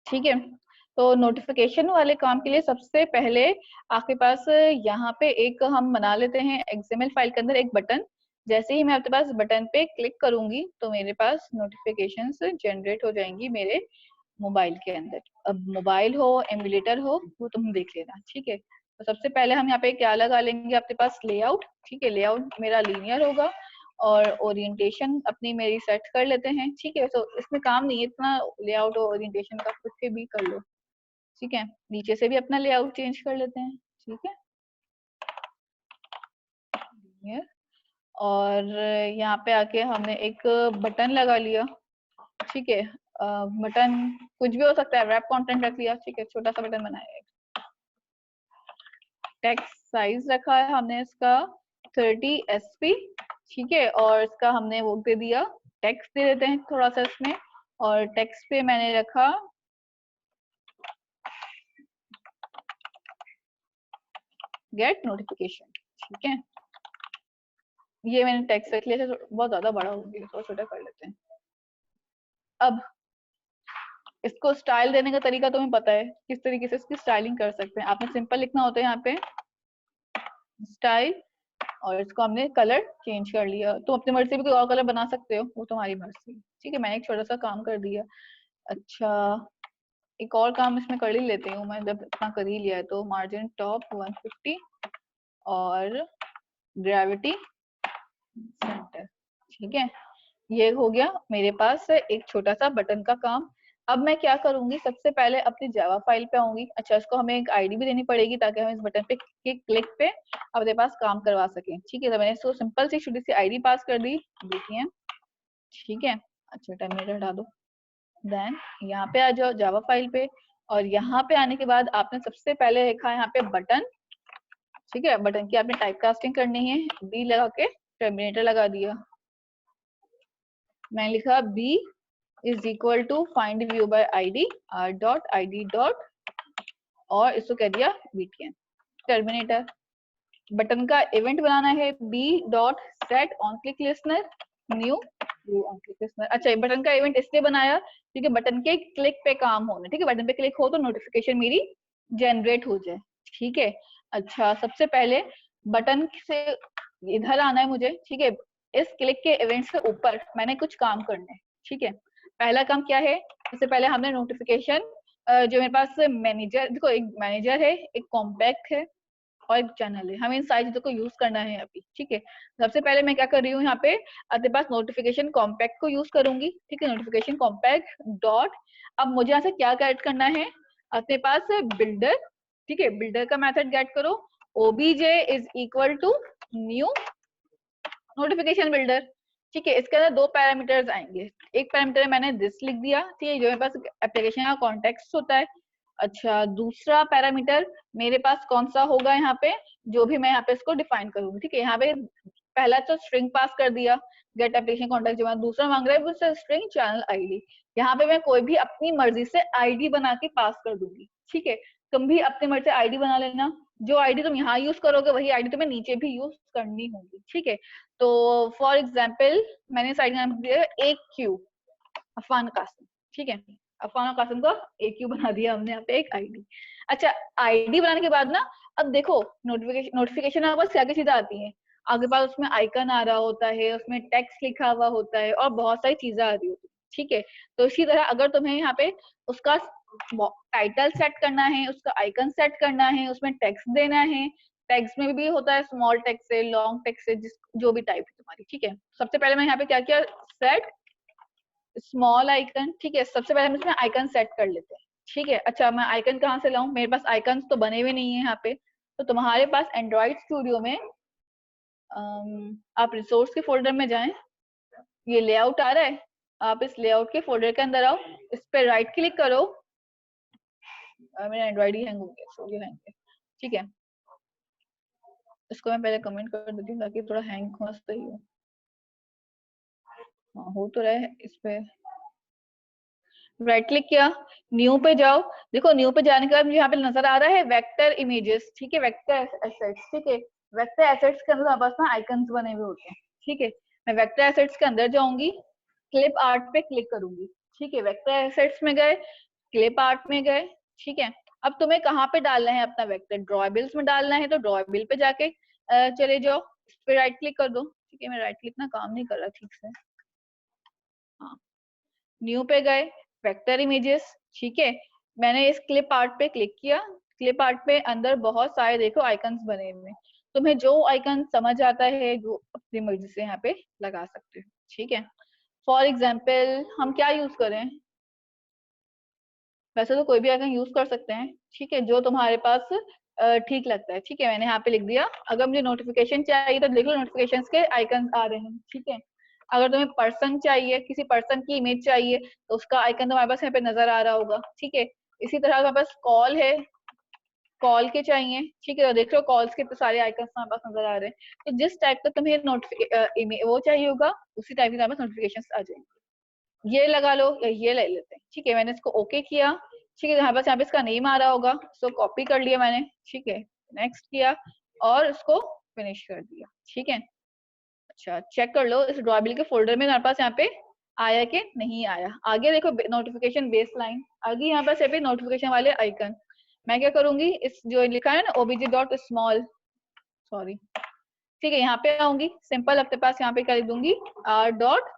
ठीक है। तो नोटिफिकेशन वाले काम के लिए सबसे पहले आपके पास यहाँ पे एक हम बना लेते हैं एक्सएमएल फाइल के अंदर एक बटन। जैसे ही मैं आपके पास बटन पे क्लिक करूंगी तो मेरे पास नोटिफिकेशंस जनरेट हो जाएंगी मेरे मोबाइल के अंदर। अब मोबाइल हो एमुलेटर हो वो तुम देख लेना, ठीक है। तो सबसे पहले हम यहाँ पे क्या लगा लेंगे आपके पास, लेआउट। ठीक है, लेआउट मेरा लीनियर होगा और ओरिएंटेशन अपनी मेरी सेट कर लेते हैं। ठीक है, तो इसमें काम नहीं है इतना लेआउट और ओरिएंटेशन का, खुद से भी कर लो। ठीक है, नीचे से भी अपना लेआउट चेंज कर लेते हैं। ठीक है, लीनियर। और यहाँ पे आके हमने एक बटन लगा लिया। ठीक है, बटन कुछ भी हो सकता है, रैप कंटेंट रख लिया। ठीक है, छोटा सा बटन बनाया। टेक्स्ट साइज रखा है हमने इसका 30 SP। ठीक है, और इसका हमने वो दे दिया, टेक्स्ट दे देते हैं थोड़ा सा इसमें। और टेक्स्ट पे मैंने रखा गेट नोटिफिकेशन। ठीक है, ये मैंने टेक्स्ट रख लिया था, बहुत ज्यादा बड़ा हो गया, थोड़ा छोटा कर लेते हैं। अब इसको स्टाइल देने का तरीका तुम्हें पता है, किस तरीके से इसकी स्टाइलिंग कर सकते हैं। आपने सिंपल लिखना होता है यहाँ पे स्टाइल, और इसको हमने कलर चेंज कर लिया। तो अपनी मर्जी से भी कोई और कलर बना सकते हो, वो तुम्हारी मर्जी। ठीक है, मैंने एक छोटा सा काम कर दिया। अच्छा, एक और काम इसमें कर ही लेती हूँ मैं, जब इतना कर ही लिया है तो। मार्जिन टॉप 150 और ग्रेविटी सेंटर। ठीक है, ये हो गया मेरे पास एक छोटा सा बटन का काम। अब मैं क्या करूंगी, सबसे पहले अपनी जावा फाइल पे आऊंगी। अच्छा, इसको हमें एक आईडी भी देनी पड़ेगी ताकि हम इस बटन पे के क्लिक पे अपने पास काम करवा सकें। ठीक है, तो मैंने इसको सिंपल सी छोटी सी आईडी पास कर दी, देखिए। ठीक है, अच्छा टर्मिनेटर हटा दो। देन यहाँ पे आ जाओ जावा फाइल पे, और यहाँ पे आने के बाद आपने सबसे पहले लिखा है यहाँ पे बटन। ठीक है, बटन की आपने टाइप कास्टिंग करनी है, बी लगा के टर्मिनेटर लगा दिया। मैंने लिखा B is equal to find view by ID R dot ID dot, और इसको कह दिया बीटीएन टर्मिनेटर। बटन का इवेंट बनाना है B dot set on click listener new view on click listener. अच्छा, बटन का इवेंट इसलिए बनाया क्योंकि बटन के क्लिक पे काम होना। ठीक है, बटन पे क्लिक हो तो नोटिफिकेशन मेरी जनरेट हो जाए। ठीक है, अच्छा सबसे पहले बटन से इधर आना है मुझे। ठीक है, इस क्लिक के इवेंट से ऊपर मैंने कुछ काम करने हैं। ठीक है, पहला काम क्या है, इससे पहले हमने नोटिफिकेशन जो मेरे पास मैनेजर, देखो एक मैनेजर है, एक कॉम्पैक्ट है और एक चैनल है, हमें इन सारी चीजों को यूज करना है अभी। ठीक है, सबसे पहले मैं क्या कर रही हूँ, यहाँ पे अपने पास नोटिफिकेशन कॉम्पैक्ट को यूज करूंगी। ठीक है, नोटिफिकेशन कॉम्पैक्ट डॉट, अब मुझे यहाँ से क्या गेट करना है, अपने पास बिल्डर। ठीक है, बिल्डर का मेथड गेट करो, OBJ is equal to new notification builder. ठीक है, इसके अंदर दो पैरामीटर्स आएंगे। एक पैरामीटर मैंने दिस लिख दिया, ठीक है, जो मेरे पास एप्लीकेशन का कॉन्टेक्स्ट होता है। अच्छा, दूसरा पैरामीटर मेरे पास कौन सा होगा यहाँ पे, जो भी मैं यहाँ पे इसको डिफाइन करूंगी। ठीक है, यहाँ पे पहला तो स्ट्रिंग पास कर दिया, गेट एप्लीकेशन कॉन्टेक्ट। जो दूसरा मांग रहा है वो स्ट्रिंग चैनल आईडी। यहाँ पे मैं कोई भी अपनी मर्जी से आईडी बना के पास कर दूंगी। ठीक है, तुम भी अपनी मर्जी से आईडी बना लेना, जो आईडी तुम यहाँ यूज करोगे वही आईडी तुम्हें नीचे भी यूज करनी होगी। ठीक है, तो फॉर एग्जाम्पल मैंने साइड नाम दिया एक क्यू अफान कासिम। ठीक है, अफान कासिम को एक क्यू बना दिया हमने यहाँ पे एक आईडी। अच्छा, आईडी बनाने के बाद ना, अब देखो नोटिफिकेशन आपके पास क्या क्या चीजें आती हैं, आपके पास उसमें आइकन आ रहा होता है, उसमें टेक्स्ट लिखा हुआ होता है और बहुत सारी चीजें आ रही होती है। ठीक है, तो इसी तरह अगर तुम्हें यहाँ पे उसका टाइटल सेट करना है, उसका आइकन सेट करना है, उसमें टेक्स्ट देना है, टेक्स्ट में भी होता है स्मॉल टेक्स्ट है, लॉन्ग टेक्स्ट है, जो भी टाइप है तुम्हारी। ठीक है, सबसे पहले मैं यहाँ पे क्या किया, सेट स्मॉल आइकन। ठीक है, सबसे पहले हम इसमें आइकन सेट कर लेते हैं। ठीक है, अच्छा मैं आइकन कहाँ से लाऊं, मेरे पास आइकन तो बने हुए नहीं है यहाँ पे। तो तुम्हारे पास एंड्रॉइड स्टूडियो में आप रिसोर्स के फोल्डर में जाएं, ये लेआउट आ रहा है, आप इस लेआउट के फोल्डर के अंदर आओ, इस पे राइट क्लिक करो। मेरा एंड्रॉइड ही हैंग हो गया, स्टूडियो हैंग है। ठीक है, इसको मैं पहले कमेंट कर देती हूँ ताकि थोड़ा हैंग होना सही हो। हाँ, हो तो रहा है। इस पे राइट क्लिक किया, न्यू पे जाओ। देखो न्यू पे जाने के बाद मुझे यहाँ पे नजर आ रहा है वेक्टर इमेजेस। ठीक है, वेक्टर एसेट्स। ठीक है, वेक्टर एसेट्स के अंदर हमारे पास ना आइकन्स बने हुए होते हैं। ठीक है, मैं वेक्टर एसेट्स के अंदर जाऊंगी, क्लिप आर्ट पे क्लिक करूंगी। ठीक है, वेक्टर एसेट्स में गए, क्लिप आर्ट में गए, ठीक है। अब तुम्हें कहाँ पे डालना है अपना वेक्टर, ड्रॉएबल्स में डालना है, तो ड्रॉएबल पे जाके चले जाओ, इस पे राइट क्लिक कर दो, ठीक है। मैं राइट क्लिक ना काम नहीं कर रहा ठीक से, हाँ। न्यू पे गए, वेक्टर इमेजेस, ठीक है। मैंने इस क्लिप आर्ट पे क्लिक किया, क्लिप आर्ट पे अंदर बहुत सारे देखो आइकन्स बने हुए हैं, तुम्हें जो आइकन समझ आता है जो अपनी मर्जी से यहाँ पे लगा सकते हो, ठीक है। फॉर एग्जाम्पल हम क्या यूज करें, वैसे तो कोई भी आइकन यूज कर सकते हैं, ठीक है, जो तुम्हारे पास ठीक लगता है, ठीक है। मैंने यहाँ पे लिख दिया, अगर मुझे नोटिफिकेशन चाहिए तो देख लो नोटिफिकेशन के आइकन आ रहे हैं, ठीक है। अगर तुम्हें पर्सन चाहिए, किसी पर्सन की इमेज चाहिए, तो उसका आइकन तुम्हारे पास यहाँ पे नजर आ रहा होगा, ठीक है। इसी तरह हमारे पास कॉल है, कॉल के चाहिए, ठीक है, तो देख लो कॉल्स के तो सारे आइकन हमारे पास नजर आ रहे हैं। तो जिस टाइप का तुम्हें नोटिफिकेशन वो चाहिए होगा, उसी टाइप के तुम्हारे पास नोटिफिकेशन आ जाएंगे। ये लगा लो या ये ले लेते हैं, ठीक है। मैंने इसको ओके किया, ठीक है। हमारे पास यहाँ पे इसका नेम आ रहा होगा, सो कॉपी कर लिया मैंने, ठीक है। नेक्स्ट किया और इसको फिनिश कर दिया, ठीक है। अच्छा चेक कर लो इस ड्रॉएबल के फोल्डर में हमारे पास यहाँ पे आया कि नहीं आया। आगे देखो नोटिफिकेशन बेस लाइन, आगे यहाँ पास यहाँ पे नोटिफिकेशन वाले आइकन। मैं क्या करूंगी, इस जो लिखा है ना obj डॉट स्मॉल, सॉरी, ठीक है, यहाँ पे आऊंगी, सिंपल अपने पास यहाँ पे कर दूंगी r डॉट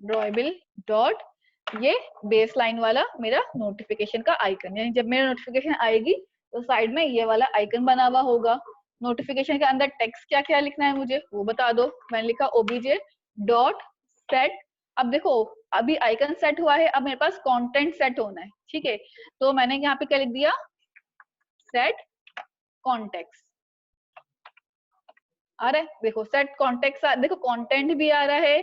ड्रॉएबल डॉट ये बेस लाइन वाला मेरा नोटिफिकेशन का आइकन, यानी जब मेरा नोटिफिकेशन आएगी तो साइड में ये वाला आइकन बना हुआ होगा। नोटिफिकेशन के अंदर टेक्स्ट क्या क्या लिखना है मुझे वो बता दो। मैंने लिखा obj डॉट सेट। अब देखो अभी आइकन सेट हुआ है, अब मेरे पास कंटेंट सेट होना है, ठीक है। तो मैंने यहाँ पे क्या लिख दिया, सेट कॉन्टेक्स्ट आ रहा है, देखो सेट कॉन्टेक्स्ट, देखो कंटेंट भी आ रहा है,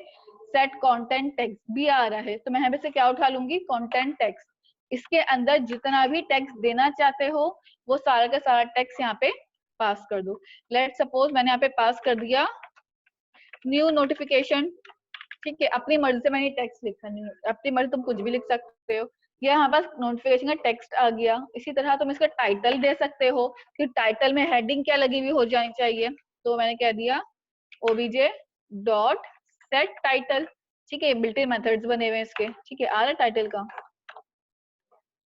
सेट कंटेंट टेक्स्ट भी आ रहा है। तो मैं यहाँ पे से क्या उठा लूंगी, कंटेंट टेक्स्ट। इसके अंदर जितना भी टेक्स्ट देना चाहते हो वो सारा का सारा टेक्स्ट यहाँ पे पास कर दो। लेट सपोज मैंने यहाँ पे पास कर दिया न्यू नोटिफिकेशन, ठीक है। अपनी मर्जी से मैंने टेक्स्ट लिखा, नहीं अपनी मर्जी तुम कुछ भी लिख सकते हो। ये हमारे पास नोटिफिकेशन का टेक्स्ट आ गया। इसी तरह तुम इसका टाइटल दे सकते हो कि टाइटल में हेडिंग क्या लगी हुई हो जानी चाहिए, तो मैंने कह दिया obj डॉट सेट टाइटल, ठीक है। बिल्ट इन मेथड्स बने हुए इसके, ठीक है। आ रहा टाइटल का,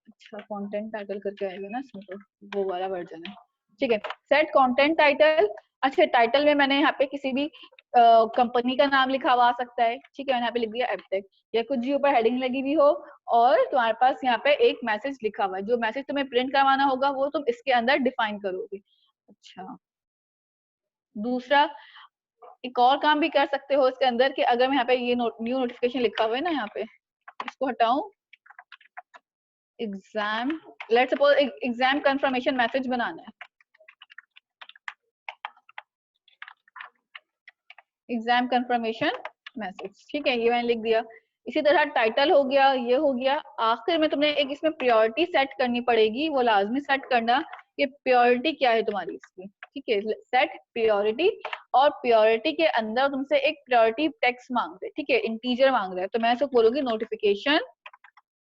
अच्छा कंटेंट टाइटल करके आएगा ना इसमें, तो वो वाला वर्जन है, ठीक है। सेट कंटेंट टाइटल, अच्छा टाइटल में मैंने यहाँ पे किसी भी कंपनी का नाम लिखा हुआ आ सकता है, ठीक है। मैंने यहाँ पे लिख दिया एबटेक, या कुछ भी ऊपर हेडिंग लगी हुई हो और तुम्हारे पास यहाँ पे एक मैसेज लिखा हुआ है, जो मैसेज तुम्हें प्रिंट करवाना होगा वो तुम इसके अंदर डिफाइन करोगे। अच्छा दूसरा एक और काम भी कर सकते हो इसके अंदर कि अगर मैं यहाँ पे ये न्यू नोटिफिकेशन लिखा हुआ है ना, यहाँ पे इसको हटाऊं, exam, let's suppose exam confirmation message बनाना है, एग्जाम कंफर्मेशन मैसेज, ठीक है, ये मैंने लिख दिया। इसी तरह टाइटल हो गया, ये हो गया। आखिर में तुमने एक इसमें प्रायोरिटी सेट करनी पड़ेगी, वो लाजमी सेट करना कि प्रायोरिटी क्या है तुम्हारी इसकी, ठीक है। सेट प्रायोरिटी, और प्रायोरिटी के अंदर तुमसे एक प्रायोरिटी टेक्स्ट मांग रहे, ठीक है, इंटीजर मांग रहा है, तो मैं इसको बोलूंगी नोटिफिकेशन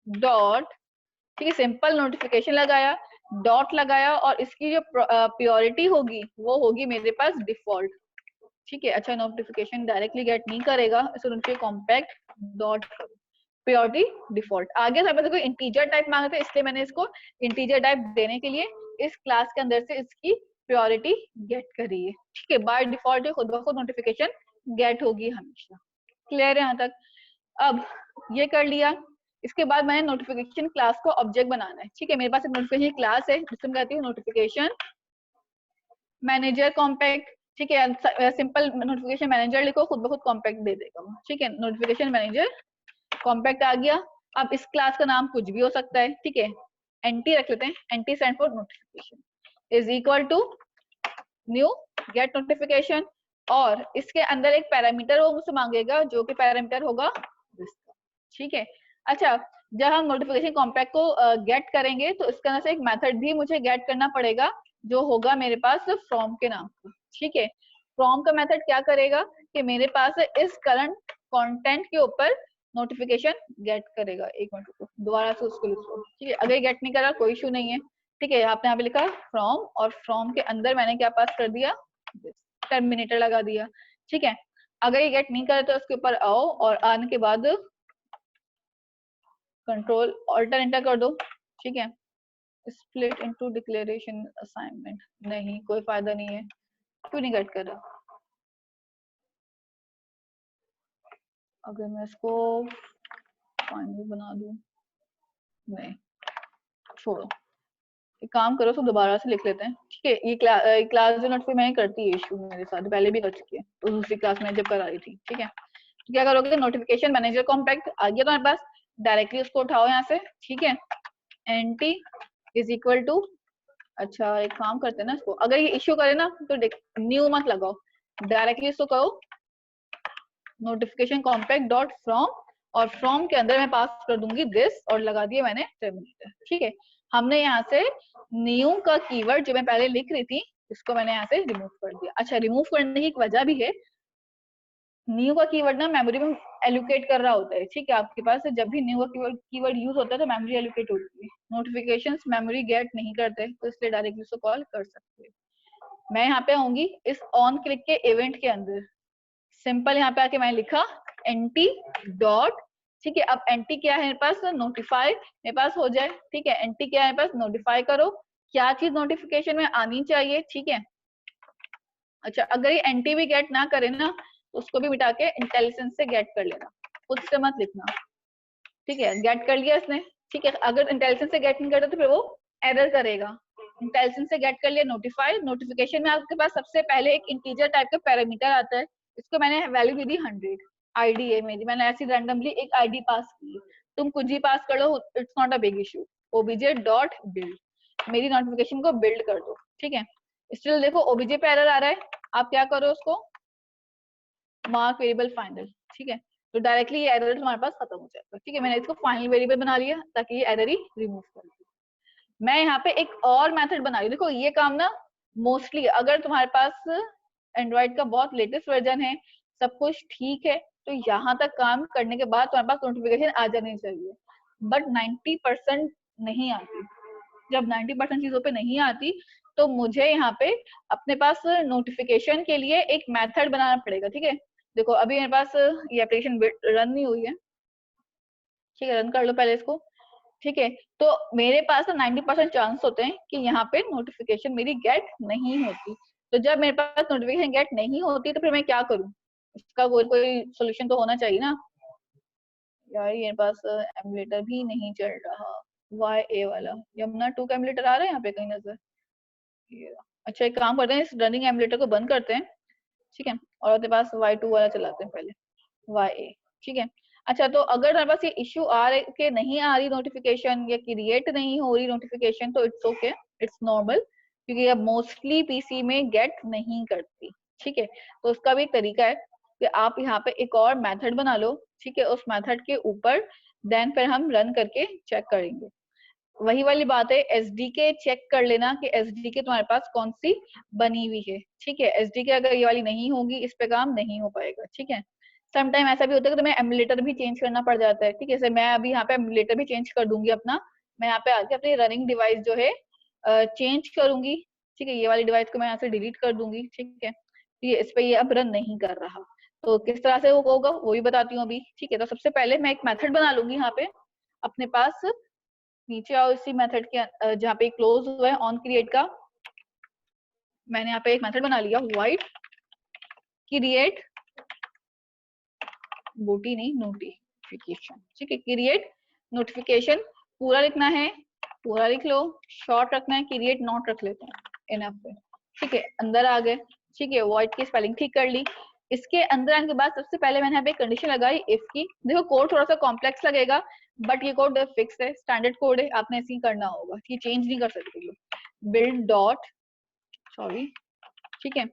डॉट, ठीक है, सिंपल नोटिफिकेशन लगाया, डॉट लगाया, और इसकी जो प्रायोरिटी होगी वो होगी मेरे पास डिफॉल्ट, ठीक है। अच्छा नोटिफिकेशन डायरेक्टली गेट नहीं करेगा, इसको कॉम्पैक्ट डॉट प्रायोरिटी डिफॉल्ट। आगे सब कोई इंटीजर टाइप मांगा था, इसलिए मैंने इसको इंटीजर टाइप देने के लिए इस क्लास के अंदर से इसकी प्रायोरिटी गेट करी है, ठीक है। बाय डिफॉल्ट खुद ब खुद नोटिफिकेशन गेट होगी हमेशा। क्लियर है यहाँ तक? अब ये कर लिया, इसके बाद मैंने नोटिफिकेशन क्लास को ऑब्जेक्ट बनाना है, ठीक है। मेरे पास एक नोटिफिकेशन क्लास है जिसमें कहती हूँ नोटिफिकेशन मैनेजर कॉम्पैक्ट, ठीक है। सिंपल नोटिफिकेशन मैनेजर लिखो, खुद ब खुद कॉम्पैक्ट दे देगा, ठीक है। नोटिफिकेशन मैनेजर कॉम्पैक्ट आ गया। अब इस क्लास का नाम कुछ भी हो सकता है, ठीक है। एंटी रख लेते हैं, NT stand for notification is equal to new get notification, और इसके अंदर एक पैरामीटर वो मुझसे मांगेगा जो कि पैरामीटर होगा इसका, ठीक है। अच्छा जब हम नोटिफिकेशन कॉम्पैक्ट को गेट करेंगे तो इसके अंदर से एक मेथड भी मुझे गेट करना पड़ेगा जो होगा मेरे पास फ्रॉम के नाम का, ठीक है। फ्रॉम का मेथड क्या करेगा कि मेरे पास इस करंट कंटेंट के ऊपर नोटिफिकेशन गेट करेगा। एक मिनट रुको, दोबारा से उसको लिखो, ठीक है। अगर गेट नहीं करा कोई इशू नहीं है, ठीक है। आपने यहाँ पे लिखा फ्रॉम, और फ्रॉम के अंदर मैंने क्या पास कर दिया, टर्मिनेटर लगा दिया, ठीक है। अगर ये गेट नहीं करे तो उसके ऊपर आओ, और आने के बाद कंट्रोल ऑल्टर एंटर कर दो, ठीक है। स्प्लिट इनटू डिक्लेरेशन असाइनमेंट, नहीं कोई फायदा नहीं है, क्यों नहीं गेट कर रहा। अगर मैं इसको फाइनल बना दूं, नहीं छोड़ो, एक काम करो, तो दोबारा से लिख लेते हैं, ठीक है। ये क्लास जो नोट पे मैंने करती है इशू, मेरे साथ पहले भी कर चुकी है, तो दूसरी क्लास में जब करा रही थी, ठीक है। तो क्या करोगे, नोटिफिकेशन मैनेजर कॉम्पैक्ट आ गया तुम्हारे पास, डायरेक्टली उसको उठाओ यहाँ से, ठीक है। एनटी इज इक्वल टू, अच्छा एक काम करते हैं ना इसको, अगर ये इश्यू करे ना तो न्यू मत लगाओ, डायरेक्टली इसको कहो नोटिफिकेशन कॉम्पैक्ट डॉट फ्रॉम, और फ्रॉम के अंदर मैं पास कर दूंगी दिस, और लगा दिया मैंने टर्मिनेटर, ठीक है। हमने यहाँ से न्यू का कीवर्ड जो मैं पहले लिख रही थी, इसको मैंने यहाँ से रिमूव कर दिया। अच्छा, रिमूव करने की एक वजह भी है, न्यू का कीवर्ड ना मेमोरी में एलोकेट कर रहा होता है, ठीक है। आपके पास जब भी न्यू का कीवर्ड यूज होता है तो मेमोरी एलोकेट होती है, नोटिफिकेशंस मेमोरी गेट नहीं करते, तो इसलिए डायरेक्टली उसको कॉल कर सकते हैं। मैं यहाँ पे आऊंगी इस ऑन क्लिक के इवेंट के अंदर, सिंपल यहाँ पे आके मैंने लिखा एंटी डॉट, ठीक है। अब एंटी क्या है मेरे पास, नोटिफाई मेरे पास हो जाए, ठीक है। एंटी क्या है मेरे पास, नोटिफाई करो, क्या चीज नोटिफिकेशन में आनी चाहिए, ठीक है। अच्छा, अगर ये एंटी भी गेट ना करे ना, तो उसको भी मिटा के इंटेलिजेंस से गेट कर लेना, उससे मत लिखना, ठीक है। गेट कर लिया इसने, ठीक है। अगर इंटेलिजेंस से गेट नहीं करता तो फिर वो एरर करेगा। इंटेलिजेंस से गेट कर लिया, नोटिफाई, नोटिफिकेशन में आपके पास सबसे पहले एक इंटीजर टाइप का पैरामीटर आता है, इसको मैंने वैल्यू दे दी 100, आईडी है मेरी, मैंने ऐसी रैंडमली एक आईडी पास की, तुम कुछ भी पास कर लो, it's not a big issue. OBJ dot build, मेरी नोटिफिकेशन को बिल्ड कर दो, ठीक है। स्टिल देखो ओबीजे पे एरर आ रहा है, आप क्या करो, उसको मार्क वेरिएबल फाइनल, ठीक है। तो डायरेक्टली ये एरर तुम्हारे पास खत्म हो जाएगा, ठीक है। मैंने इसको फाइनल वेरिएबल बना लिया ताकि ये एरर ही रिमूव कर दे। मैं यहाँ पे एक और मेथड बना रही हूँ, देखो ये काम ना मोस्टली अगर तुम्हारे पास एंड्रॉइड का बहुत लेटेस्ट वर्जन है, सब कुछ ठीक है, तो यहाँ तक काम करने के बाद तुम्हारे पास नोटिफिकेशन आ जानी चाहिए, बट 90% नहीं आती। जब 90% चीजों पे नहीं आती, तो मुझे यहाँ पे अपने पास नोटिफिकेशन के लिए एक मेथड बनाना पड़ेगा, ठीक है। देखो अभी मेरे पास ये एप्लीकेशन रन नहीं हुई है, ठीक है, रन कर लो पहले इसको, ठीक है। तो मेरे पास 90% चांस होते हैं कि यहाँ पे नोटिफिकेशन मेरी गेट नहीं होती। तो जब मेरे पास नोटिफिकेशन गेट नहीं होती तो फिर मैं क्या करूँ, इसका कोई सोल्यूशन तो होना चाहिए ना। यार ये मेरे पास एमुलेटर भी नहीं चल रहा, वाई ए वाला यमुना 2 का एमुलेटर आ रहा है यहाँ पे कहीं नजर, अच्छा एक काम करते हैं, इस रनिंग एमुलेटर को बंद करते हैं, ठीक है, और अपने पास Y2 वाला चलाते हैं पहले, YA, ठीक है। अच्छा, तो अगर हमारे पास ये इश्यू आ रहे के नहीं आ रही नोटिफिकेशन, या क्रिएट नहीं हो रही नोटिफिकेशन, तो इट्स ओके, इट्स नॉर्मल, क्योंकि अब मोस्टली पीसी में गेट नहीं करती, ठीक है। तो उसका भी एक तरीका है कि आप यहाँ पे एक और मेथड बना लो, ठीक है, उस मेथड के ऊपर देन फिर हम रन करके चेक करेंगे। वही वाली बात है, एसडीके चेक कर लेना कि एसडीके तुम्हारे पास कौन सी बनी हुई है, ठीक है। एसडीके अगर ये वाली नहीं होगी, इस पे काम नहीं हो पाएगा, ठीक है। समटाइम ऐसा भी होता है कि तुम्हें एमुलेटर भी चेंज करना पड़ जाता है, ठीक है। जैसे मैं अभी यहाँ पे एमुलेटर भी चेंज कर दूंगी अपना, मैं यहाँ पे आके अपनी रनिंग डिवाइस जो है चेंज करूंगी, ठीक है। ये वाली डिवाइस को मैं यहाँ से डिलीट कर दूंगी, ठीक है। ये इस पे ये अब रन नहीं कर रहा, तो किस तरह से वो होगा वो भी बताती हूँ अभी, ठीक है। तो सबसे पहले मैं एक मेथड बना लूंगी यहाँ पे अपने पास, नीचे आओ इसी मेथड के जहाँ पे क्लोज हुआ है ऑन क्रिएट का, मैंने यहाँ पे एक मेथड बना लिया, वाइट क्रिएट बूटी नहीं नोटिफिकेशन, ठीक है। क्रिएट नोटिफिकेशन पूरा लिखना है, पूरा लिख लो, शॉर्ट रखना है, क्रिएट नॉट रख लेते हैं, इनफ है, ठीक है। अंदर आ गए, ठीक है, वाइट की स्पेलिंग ठीक कर ली। इसके अंदर आने के बाद सबसे पहले मैंने यहाँ पे कंडीशन लगाई इफ की, देखो कोड थोड़ा सा कॉम्प्लेक्स लगेगा, बट ये कोड फिक्स है, स्टैंडर्ड कोड है, आपने ऐसे ही करना होगा, ये चेंज नहीं कर सकते। बिल्ड डॉट, सॉरी, ठीक है,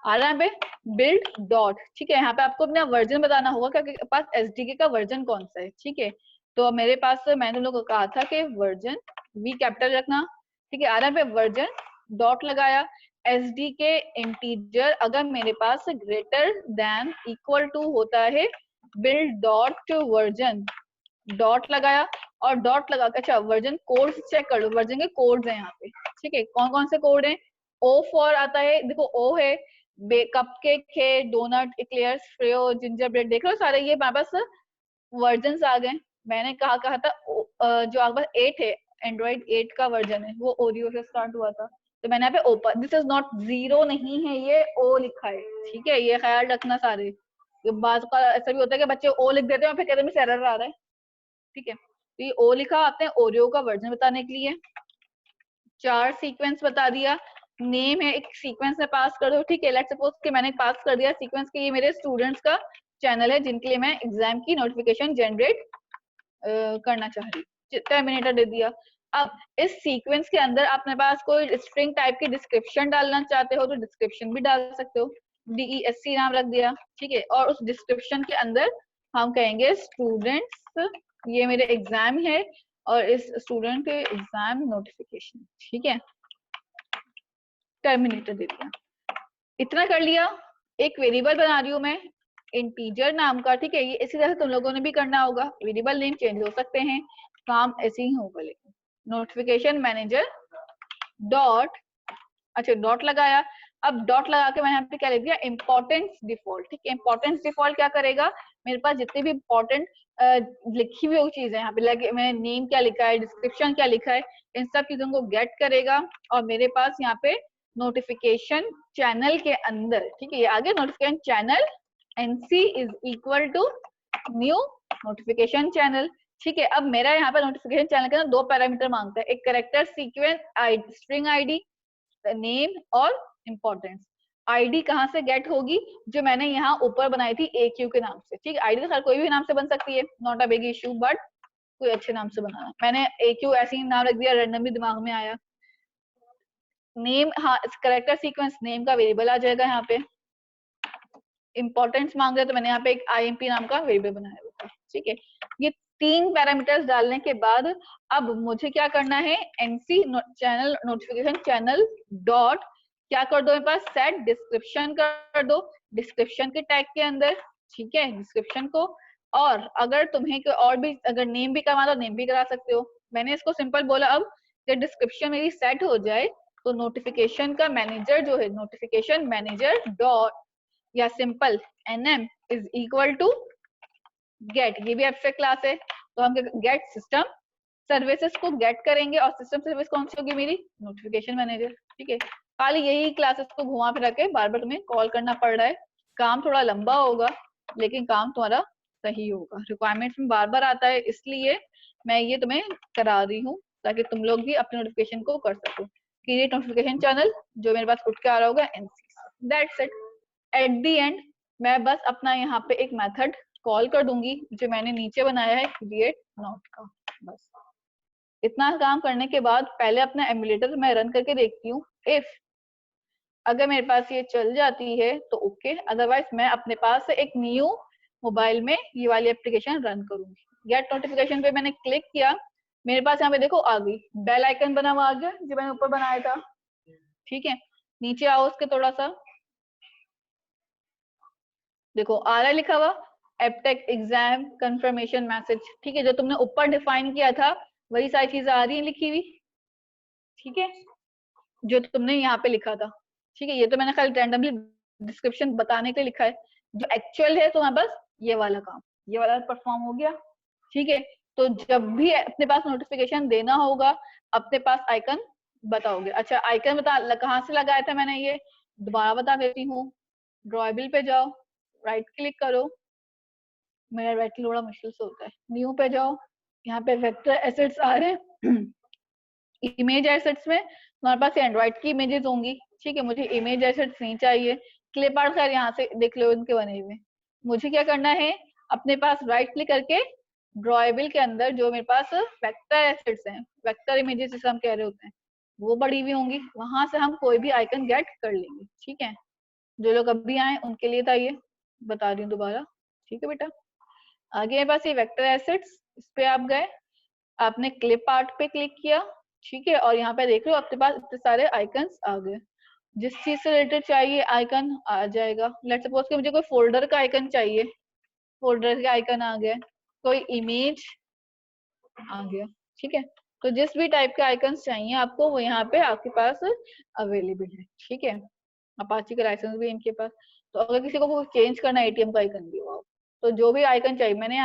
आ रहा है पे बिल्ड डॉट, ठीक है। यहाँ पे आपको अपना वर्जन बताना होगा कि आपके पास एसडीके का वर्जन कौन सा है, ठीक है। तो मेरे पास मैंने तुम लोगों को कहा था कि वर्जन वी कैपिटल रखना, ठीक है। आ रहा है पे वर्जन, डॉट लगाया, एसडीके इंटीजर अगर मेरे पास ग्रेटर देन इक्वल टू होता है बिल्ड डॉट वर्जन, डॉट लगाया, और डॉट लगा के, अच्छा वर्जन कोड चेक कर लो, वर्जन के कोड्स हैं यहाँ पे, ठीक है। कौन कौन से कोड हैं, ओ फॉर आता है, देखो ओ है, कपकेक है, डोनट, एक्लेयर्स, फ्रेयो, जिंजर ब्रेड, देख लो सारे ये हमारे पास वर्जन आ गए, मैंने कहा था जो आपके पास 8 है, एंड्रॉइड 8 का वर्जन है, वो ओरियो से स्टार्ट हुआ था, तो मैंने यहाँ पे open, this is not zero नहीं है, ये ओ लिखा है, ठीक है, ये ख्याल रखना सारे। बात का ऐसा भी होता है कि बच्चे ओ लिख देते हैं और फिर कहते हैं एरर आ रहा है, ठीक है, तो ये ओ लिखा आपने ओरियो का वर्जन बताने के लिए। 4 सीक्वेंस बता दिया, नेम है, एक सीक्वेंस में पास कर दो, ठीक है, लेट्स सपोज कि मैंने पास कर दिया सीक्वेंस के, ये मेरे स्टूडेंट्स का चैनल है जिनके लिए मैं एग्जाम की नोटिफिकेशन जनरेट करना चाह रही, टर्मिनेटर दे दिया। अब इस सीक्वेंस के अंदर अपने पास कोई स्ट्रिंग टाइप की डिस्क्रिप्शन डालना चाहते हो तो डिस्क्रिप्शन भी डाल सकते हो, DESC नाम रख दिया, ठीक है, और उस डिस्क्रिप्शन के अंदर हम कहेंगे स्टूडेंट्स, ये मेरे एग्जाम है और इस स्टूडेंट के एग्जाम नोटिफिकेशन, ठीक है, टर्मिनेटर दे दिया। इतना कर लिया। एक वेरिएबल बना रही हूँ मैं इंटीजर नाम का, ठीक है, ये इसी तरह तुम लोगों ने भी करना होगा, वेरिएबल नेम चेंज हो सकते हैं, काम ऐसे ही होगा, लेकिन नोटिफिकेशन मैनेजर डॉट, अच्छा डॉट लगाया, अब डॉट लगा के मैंने यहाँ पे क्या लिख दिया, इंपॉर्टेंस डिफॉल्ट, ठीक है, इंपॉर्टेंस डिफॉल्ट क्या करेगा, मेरे पास जितनी भी इंपॉर्टेंट लिखी हुई वो चीज है यहाँ पे लगे, मैंने नेम क्या लिखा है, डिस्क्रिप्शन क्या लिखा है, इन सब चीजों को गेट करेगा, और मेरे पास यहाँ पे नोटिफिकेशन चैनल के अंदर, ठीक है, ये आगे notification channel NC is equal to new notification channel, ठीक है। अब मेरा यहाँ पे नोटिफिकेशन चैनल के अंदर 2 पैरामीटर मांगता है, एक character sequence string ID name और इम्पोर्टेंस। आईडी कहाँ से गेट होगी, जो मैंने यहाँ ऊपर बनाई थी AQ के नाम से, ठीक है, आईडी तो खैर कोई भी नाम से बन सकती है, not a big issue, but कोई अच्छे नाम से बनाना, मैंने AQ ऐसे ही नाम रख दिया, रैंडमली दिमाग में आया। नेम, हाँ, करेक्टर सीक्वेंस नेम का वेरिएबल आ जाएगा यहाँ पे, इंपॉर्टेंस मांग रहे तो मैंने यहाँ पे एक IMP नाम का वेरिएबल बनाया हुआ है, ठीक है। ये 3 पैरामीटर्स डालने के बाद अब मुझे क्या करना है, NC channel notification channel dot क्या कर दो, मेरे पास सेट डिस्क्रिप्शन कर दो, डिस्क्रिप्शन के टैग के अंदर, ठीक है, डिस्क्रिप्शन को, और अगर तुम्हें कोई और भी अगर नेम भी करवाना तो नेम भी करा सकते हो। मैंने इसको सिंपल बोला, अब जब डिस्क्रिप्शन मेरी सेट हो जाए तो नोटिफिकेशन का मैनेजर जो है, नोटिफिकेशन मैनेजर डॉट या simple NM is equal to get, ये भी एब्स्ट्रैक्ट क्लास है, तो हम गेट सिस्टम सर्विसेज को गेट करेंगे, और सिस्टम सर्विस कौन सी होगी, मेरी नोटिफिकेशन मैनेजर, ठीक है। खाली यही क्लासेस को घुमा फिरा के बार बार तुम्हें कॉल करना पड़ रहा है, काम थोड़ा लंबा होगा लेकिन काम तुम्हारा सही होगा, रिक्वायरमेंट्स में बार बार आता है, इसलिए मैं ये तुम्हें करा रही हूँ ताकि तुम लोग भी अपने नोटिफिकेशन को कर सको। क्रिएट नोटिफिकेशन चैनल जो मेरे पास उठ के आ रहा होगा NC, that's it. At the and मैं बस अपना यहाँ पे एक मेथड कॉल कर दूंगी जो मैंने नीचे बनाया है क्रिएट नोट का, बस इतना काम करने के बाद पहले अपना एमुलेटर मैं रन करके देखती हूँ, इफ अगर मेरे पास ये चल जाती है तो ओके, अदरवाइज मैं अपने पास से एक न्यू मोबाइल में ये वाली एप्लीकेशन रन करूंगी। गेट नोटिफिकेशन पे मैंने क्लिक किया, मेरे पास यहाँ पे देखो आ गई, बेल आइकन बना हुआ आ गया जो मैंने ऊपर बनाया था, ठीक है। नीचे आओ उसके थोड़ा सा, देखो आ रहा है लिखा हुआ एप्टेक एग्जाम कंफर्मेशन मैसेज, ठीक है, जो तुमने ऊपर डिफाइन किया था वही सारी चीजें आ रही है लिखी हुई, ठीक है, जो तुमने यहाँ पे लिखा था, ठीक है। ये तो मैंने खाली रैंडमली डिस्क्रिप्शन बताने के लिए लिखा है, जो एक्चुअल है तुम्हारे पास ये वाला काम, ये वाला परफॉर्म हो गया, ठीक है। तो जब भी अपने पास नोटिफिकेशन देना होगा अपने पास आइकन बताओगे। अच्छा आइकन बता कहाँ से लगाया था मैंने, ये दोबारा बता देती हूँ, ड्रॉएबल पे जाओ, राइट क्लिक करो, मेरा राइट क्लिक बड़ा मुश्किल से होता है, न्यू पे जाओ, यहाँ पे वेक्टर एसेट्स आ रहे हैं इमेज एसेट्स में तुम्हारे पास एंड्रॉइड की इमेजेस होंगी, ठीक है, मुझे इमेज एसेट्स नहीं चाहिए, क्लिप आर्ट खैर यहाँ से देख लो इनके बने हुए। मुझे क्या करना है, अपने पास राइट क्लिक करके ड्रॉएबल के अंदर जो मेरे पास वेक्टर एसेट्स हैं, वेक्टर इमेजेस जिसे हम कह रहे होते हैं, वो बड़ी हुई होंगी, वहां से हम कोई भी आइकन गेट कर लेंगे, ठीक है। जो लोग अभी आए उनके लिए था ये, बता रही हूँ दोबारा, ठीक है बेटा। आगे मेरे पास ये वेक्टर एसेट्स, इस पे आप गए, आपने क्लिप आर्ट पे क्लिक किया, ठीक है, और यहाँ पे देख लो आपके पास इतने सारे आइकन्स आ गए, जिस चीज से रिलेटेड चाहिए आइकन आ जाएगा। लेट्स सपोज कि मुझे कोई फोल्डर का आइकन चाहिए, फोल्डर का आइकन आ गया, कोई इमेज आ गया, ठीक है। तो जिस भी टाइप के आइकन्स चाहिए आपको वो यहाँ पे आपके पास अवेलेबल है, ठीक है। अपाची का लाइसेंस भी इनके पास, तो अगर किसी को चेंज करना है ATM का आइकन भी हो, तो जो भी आइकन चाहिए मैंने